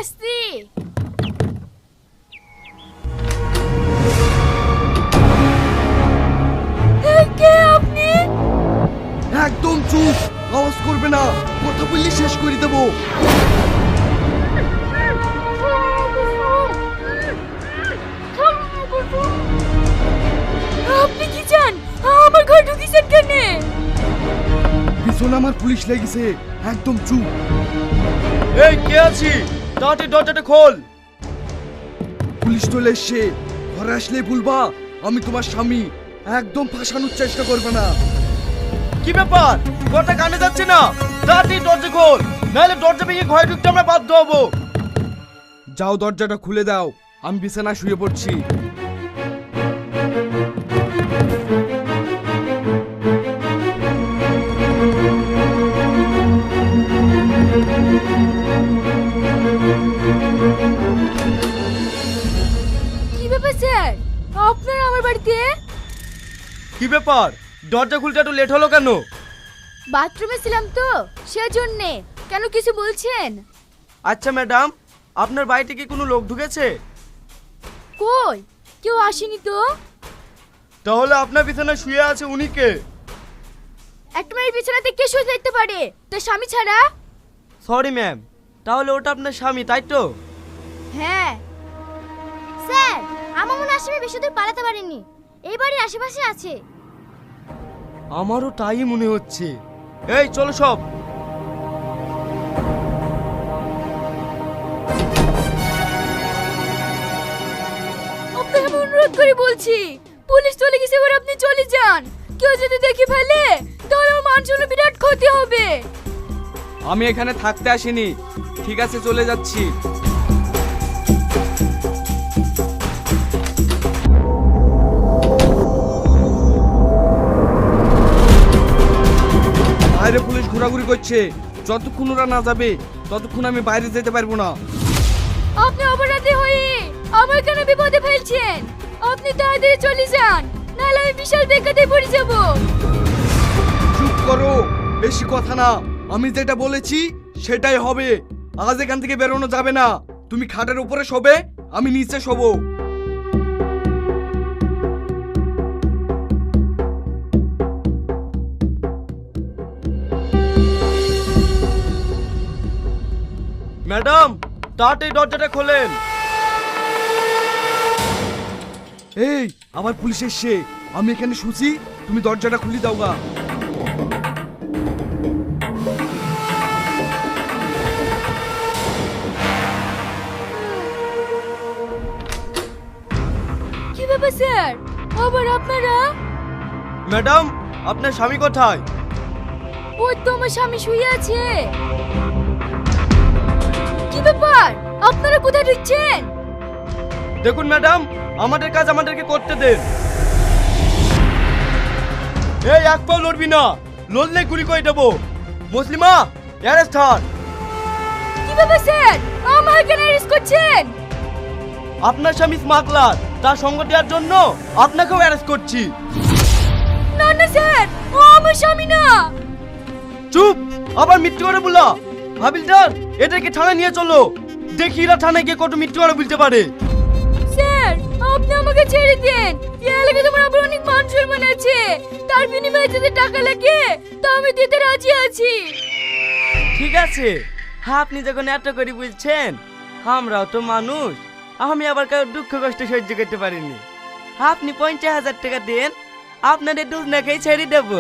আসছি। কে আপনি? একদম চুপ, আওয়াজ করবে না, কথা বললে শেষ করে দেবো। আপনি কি চান? আমার ঘর ঢুকিয়েছেন কেন? পিছনে আমার পুলিশ লেগেছে, একদম চুপ। এই কে আছি? তাড়াতাড়ি দরজাটা খোল। পুলিশ চলে এসছে, ঘরে আসলে বলবা আমি তোমার স্বামী। একদম ফাঁসানোর চেষ্টা করবে না। কি ব্যাপার? কথা কানে যাচ্ছে না? তাড়াতাড়ি দরজা খোল, নাহলে দরজা ভেঙে ঘরে ঢুকতে আমরা বাধ্য হবো। যাও দরজাটা খুলে দাও, আমি বিছানায় শুয়ে পড়ছি। কি ব্যাপার স্যার, আপনারা আমার বাড়িতে? কি ব্যাপার? দরজা খুলতে এত লেট হলো কেন? বাথরুমে ছিলাম তো সেজন্যে। কেন কিছু বলছেন? আচ্ছা ম্যাডাম, আপনার বাড়িতে কি কোনো লোক ঢুকেছে? কই, কেউ আসেনি তো। তাহলে আপনার বিছানায় শুয়ে আছে উনি কে? একটা মেয়ের বিছানাতে কে শুয়ে থাকতে পারে তোর স্বামী ছাড়া? সরি ম্যাম, তাহলে ওটা আপনার স্বামী তাই তো? হ্যাঁ স্যার, আমার মনে আসামি বেশি দূর পালাতে পারেনি, এই বাড়ির আশেপাশে আছে। আমারও তাই মনে হচ্ছে। এই চলো সব। আপনাকে আমি অনুরোধ করে বলছি, পুলিশ চলে গেছে, এবার আপনি চলে যান। কেউ যদি দেখে ফেলে তাহলে আমার মান সম্মানের বিরাট ক্ষতি হবে। আমি এখানে থাকতে আসিনি, ঠিক আছে চলে যাচ্ছি। বাইরে পুলিশ ঘোরাঘুরি করছে, যতক্ষণ ওরা না যাবে ততক্ষণ আমি বাইরে যেতে পারবো না। আপনি অপরাধী হয়ে আমার কেন বিপদে ফেলছেন? আপনি তাড়াতাড়ি চলে যান, নাহলে আমি বিশাল বেকাতে পড়ে যাব। চুপ করো, বেশি কথা না। আমি যেটা বলেছি সেটাই হবে। আজ এখান থেকে বেরোনো যাবে না। তুমি খাটের উপরে শোবে, আমি নিচে শোবো। ম্যাডাম, তাড়াতাড়ি দরজাটা খোলেন। এই আমার পুলিশ এসছে, আমি এখানে শুছি, তুমি দরজাটা খুলে দাও গা। কি ব্যাপার স্যার, আবার আপনারা? ম্যাডাম, আপনার স্বামী কোথায়? ওই তো আমার স্বামী শুয়ে আছে। কি ব্যাপার, আপনারা কোথায় ঢুকছেন? দেখুন ম্যাডাম, আমাদের কাজ আমাদেরকে করতে দেন। এই এক পাও লড়বি না, লড়লে গুলি করে দেবো। মুসলিমা, অ্যারেস্ট হন। কি ব্যাপার স্যার, আমার কেন অ্যারেস্ট করছেন? আপনার স্বামী স্মাগলার, তার সঙ্গ দেওয়ার জন্য আপনাকেও অ্যারেস্ট করছি। না না স্যার, ও আমার স্বামী না। চুপ, আবার মিথ্যে করে বলা। হাবিলদার, এদেরকে থানায় নিয়ে চলো, দেখি এরা থানায় গিয়ে কত মিথ্যে করে বলতে পারে। স্যার, আপনি আমাকে ছেড়ে দেন। এই এলাকায় তোমার আবার অনেক মান সম্মান আছে, তার বিনিময়ে যদি টাকা লাগে তা আমি দিতে রাজি আছি। ঠিক আছে, হ্যাঁ আপনি যখন এত করে বলছেন, আমরাও তো মানুষ, আমি আবার কারো দুঃখ কষ্ট সহ্য করতে পারিনি। আপনি 50,000 টাকা দেন, আপনাদের দুজনাকেই ছেড়ে দেবো।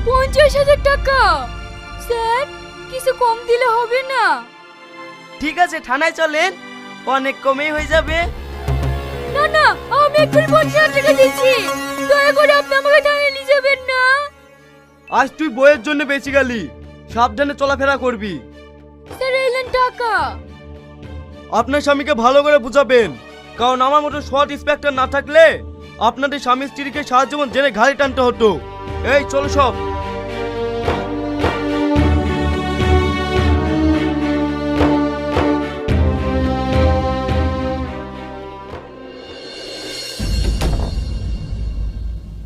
50,000 টাকা? স্যার, কিছু কম দিলে হবে না? ঠিক আছে, থানায় চলেন, অনেক কমেই হয়ে যাবে। না না, আমি একবার 50,000 টাকা দিচ্ছি, দয়া করে আপনি আমাকে থানায় নিয়ে যাবেন না। আজ তুই বইয়ের জন্য বেঁচে গেলি, সাবধানে চলাফেরা করবি। স্যার, এলেন টাকা। আপনার স্বামীকে ভালো করে বুঝাবেন, কারণ আমার মতো সৎ ইন্সপেক্টর না থাকলে আপনাদের স্বামী স্ত্রীকে সারা জীবন জেলে ঘাড়ে টানতে হতো। এই চলো সব।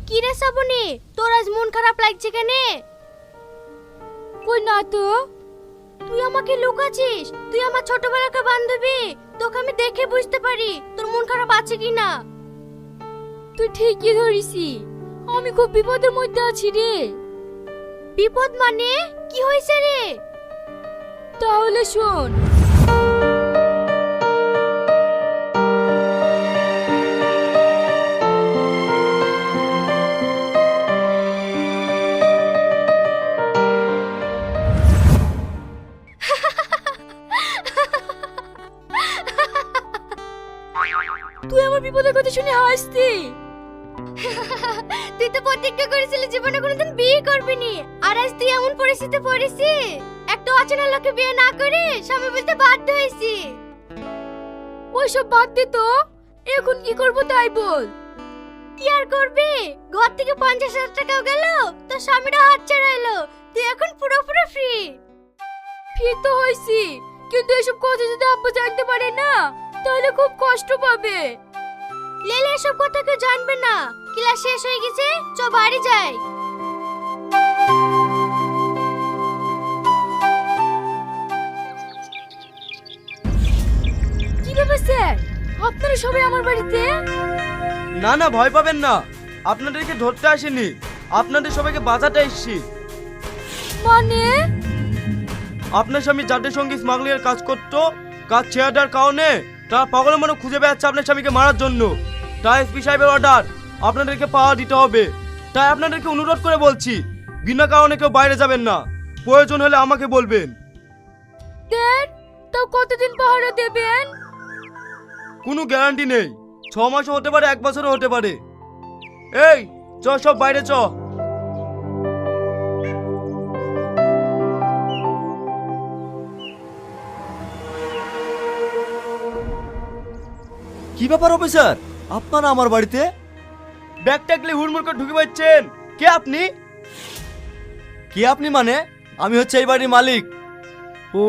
কি রে শ্রাবণী, তোর আজ মন খারাপ লাগছে কেন? কই না তো। তুই আমাকে লুকাচ্ছিস? তুই আমার ছোটবেলাকার বান্ধবী, তোকে আমি দেখে বুঝতে পারি তোর মন খারাপ আছে কিনা। তুই ঠিকই ধরিসি, আমি খুব বিপদের মধ্যে আছি রে। বিপদ মানে কি হয়েছে রে? তাহলে শোন। তুই আমার বিপদের কথা শুনে হাসতি। তুই তো প্রতিজ্ঞা করেছিলি জীবনে কোনোদিন বিয়ে করবি নি, আর আজ তুই এমন পরিস্থিতিতে পড়েছি, একটা অচেনা লোককে বিয়ে না করে স্বামী বলতে বাধ্য হয়েছি। ওইসব বাদ দে তো, এখন কি করবো তাই বল। কি আর করবি, ঘর থেকে 50,000 টাকাও গেল, তোর স্বামীরা হাত ছাড়াইলো, তুই এখন পুরোপুরি ফ্রি। ফ্রি তো হইছি, কিন্তু এসব কথা যদি আব্বু জানতে পারে না তাহলে খুব কষ্ট পাবে। লেলে এসব কথা কেউ জানবে না। ক্লাস শেষ হয়ে গেছে, চ বাড়ি যাই। কি ব্যাপার স্যার, আপনারা সবাই আমার বাড়িতে? না না, ভয় পাবেন না, আপনাদেরকে ধরতে আসেনি, আপনাদের সবাইকে বাঁচাতে এসেছি। মানে? আপনার স্বামী যাদের সঙ্গে স্মাগলিংয়ের কাজ করতো, কাজ ছেড়ে দেওয়ার কারণে তারা পাগলের মনে খুঁজে বেড়াচ্ছে আপনার স্বামীকে মারার জন্য। তাই এসপি সাহেবের অর্ডার, আপনাদেরকে পাওয়া দিতে হবে। তাই আপনাদেরকে অনুরোধ করে বলছি, বিনা কারণে কেউ বাইরে যাবেন না, প্রয়োজন হলে আমাকে বলবেন। দেন, তাও কতদিন পাহারা দেবেন? কোনো গ্যারান্টি নেই, 6 মাসও হতে পারে, 1 বছরও হতে পারে। এই চ, সব বাইরে চ। কি ব্যাপার অফিসার, আপনারা আমার বাড়িতে? ব্যাগ টাকলে হুড়মুড় করে ঢুকে পাচ্ছেন। কে আপনি? কে আপনি মানে? আমি হচ্ছে এই বাড়ির মালিক। ও,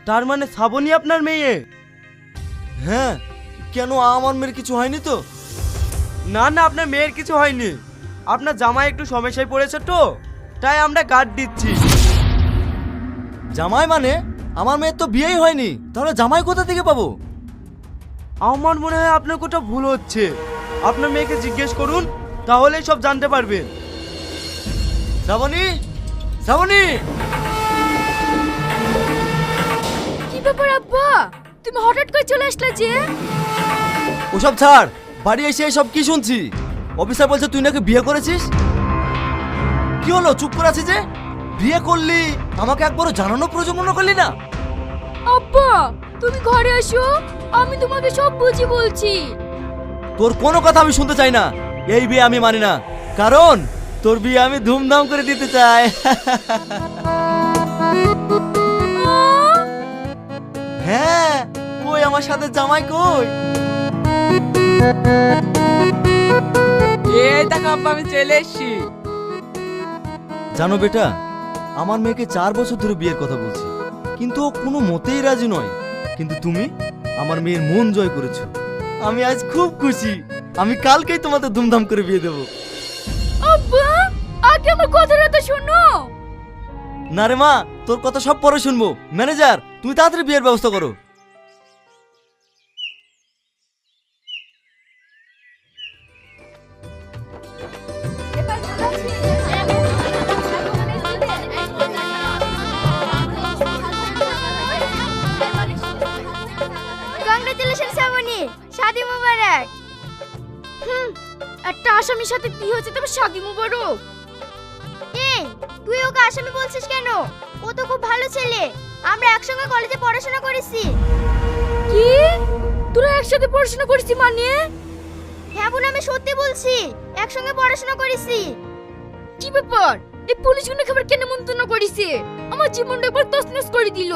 তার মানে শ্রাবণী আপনার মেয়ে? হ্যাঁ, কেন আমার মেয়ের কিছু হয়নি তো? না না, আপনার মেয়ের কিছু হয়নি, আপনার জামাই একটু সমস্যায় পড়েছে তো, তাই আমরা গার্ড দিচ্ছি। জামাই মানে? আমার মেয়ের তো বিয়েই হয়নি, তাহলে জামাই কোথা থেকে পাবো? আমার মনে হয় আপনার কোথাও ভুল হচ্ছে, আপনার মেয়েকে জিজ্ঞেস করুন, তাহলেই সব জানতে পারবেন। শ্রাবণী, শ্রাবণী! কি ব্যাপার আব্বা, তুমি হঠাৎ করে চলে আসলে যে? ওসব ছাড়, বাড়ি এসে সব কি শুনছি? অফিসার বলছে তুই নাকি বিয়ে করেছিস। কি হলো, চুপ করে আছিস যে? বিয়ে করলি, আমাকে একবারও জানানো প্রয়োজন মনে করলি না? আব্বা, তুমি ঘরে এসো, আমি তোমাকে সব বুঝি বলছি। তোর কোনো কথা আমি শুনতে চাই না, এই বিয়ে আমি মানি না, কারণ তোর বিয়ে আমি ধুমধাম করে দিতে চাই। হ্যাঁ, কই আমার সাথে জামাই কই? এই দেখো আব্বা, আমি চলে এসেছি। জানো বেটা, আমার মেয়েকে 4 বছর ধরে বিয়ের কথা বলছি, কিন্তু ও কোনো মতেই রাজি নয়। কিন্তু তুমি আমার মেয়ের মন জয় করেছো, আমি আজ খুব খুশি। আমি কালকেই তোমাদের ধুমধাম করে বিয়ে দেবো। আব্বা, আগে আমার কথাটা তো শোনো। না রে মা, তোর কথা সব পরে শুনবো। ম্যানেজার, তুমি তাড়াতাড়ি বিয়ের ব্যবস্থা করো। কংগ্রেচুলেশন শ্রাবণী, শাদি মুবারক। একটা আসামির সাথে কি হয়েছে তবে শাদি মুবারক? এই, তুই ওকে আসামি বলছিস কেন? ও তো খুব ভালো ছেলে, আমরা একসঙ্গে কলেজে পড়াশোনা করেছি। কি? তোরা একসাথে পড়াশোনা করেছি মানে? হ্যাঁ বোন, আমি সত্যি বলছি, একসঙ্গে পড়াশোনা করেছি। কি ব্যাপার, এই পুলিশগুলো খবর কেন মন্তব্য করেছে? আমার জীবনটা একবার তছনছ করে দিল।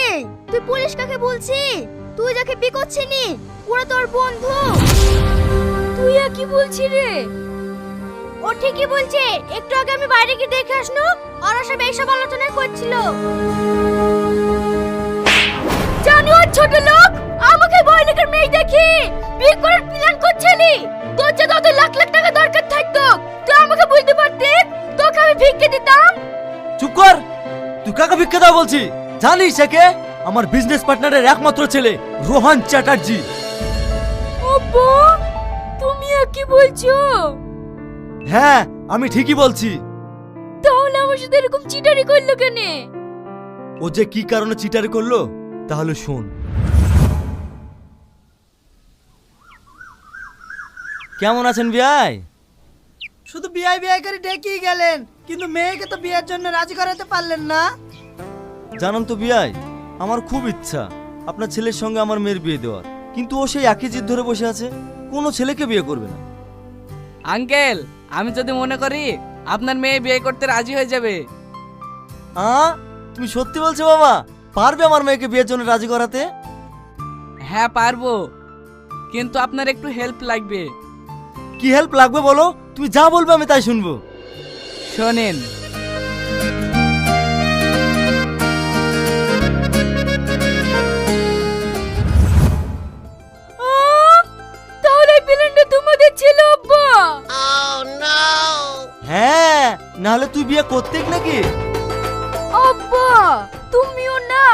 এই, তুই পুলিশ কাকে বলছি? তুই যাকে বিয়ে করছিনি ওরা তোর বন্ধু। তুই আর কি বলছিস রে? ও ঠিকই বলছে, একটু আগে আমি বাইরে গিয়ে দেখে আসলো, ওরা সব এইসব আলোচনা করছিল। জানোয়ার ছোট লোক, আমাকে বয়নিকের মেয়ে দেখি বিয়ে করার প্ল্যান করছিলি। তোর যে কত লাখ লাখ টাকা দরকার থাকতো, তুই আমাকে বলতে পারতিস, তোকে আমি ভিক্ষে দিতাম। চুপ কর, তুই কাকে ভিক্ষা দাও বলছি? জানিস একে? আমার বিজনেস পার্টনারের একমাত্র ছেলে রোহান চ্যাটার্জি। আব্বা তুমি কি বলছো? হ্যাঁ আমি ঠিকই বলছি। তাহলে আমার সাথে এরকম চিটারি করলো কেন? ও যে কি কারণে চিটারি করলো তাহলে শোন। কেমন আছেন বিয়াই? শুধু বিয়ে বিয়ে করে ডেকেই গেলেন, কিন্তু মেয়েকে তো বিয়ের জন্য রাজি করাতে পারলেন না। জানান তো বিয়াই, আমার খুব ইচ্ছা আপনার ছেলের সঙ্গে আমার মেয়ের বিয়ে দেওয়ার, কিন্তু ও সেই একই জিদ ধরে বসে আছে, কোনো ছেলেকে বিয়ে করবে না। আঙ্কেল, আমি যদি মনে করি আপনার মেয়ে বিয়ে করতে রাজি হয়ে যাবে। তুমি সত্যি বলছো বাবা? পারবে আমার মেয়েকে বিয়ের জন্য রাজি করাতে? হ্যাঁ পারবো, কিন্তু আপনার একটু হেল্প লাগবে। কি হেল্প লাগবে বলো? তুমি যা বলবে আমি তাই শুনবো। শোনেন, তাহলে এই প্ল্যানটা তোমাদের ছিল আব্বা? হ্যাঁ, নাহলে তুই বিয়ে করতে নাকি? আব্বা তুমিও না।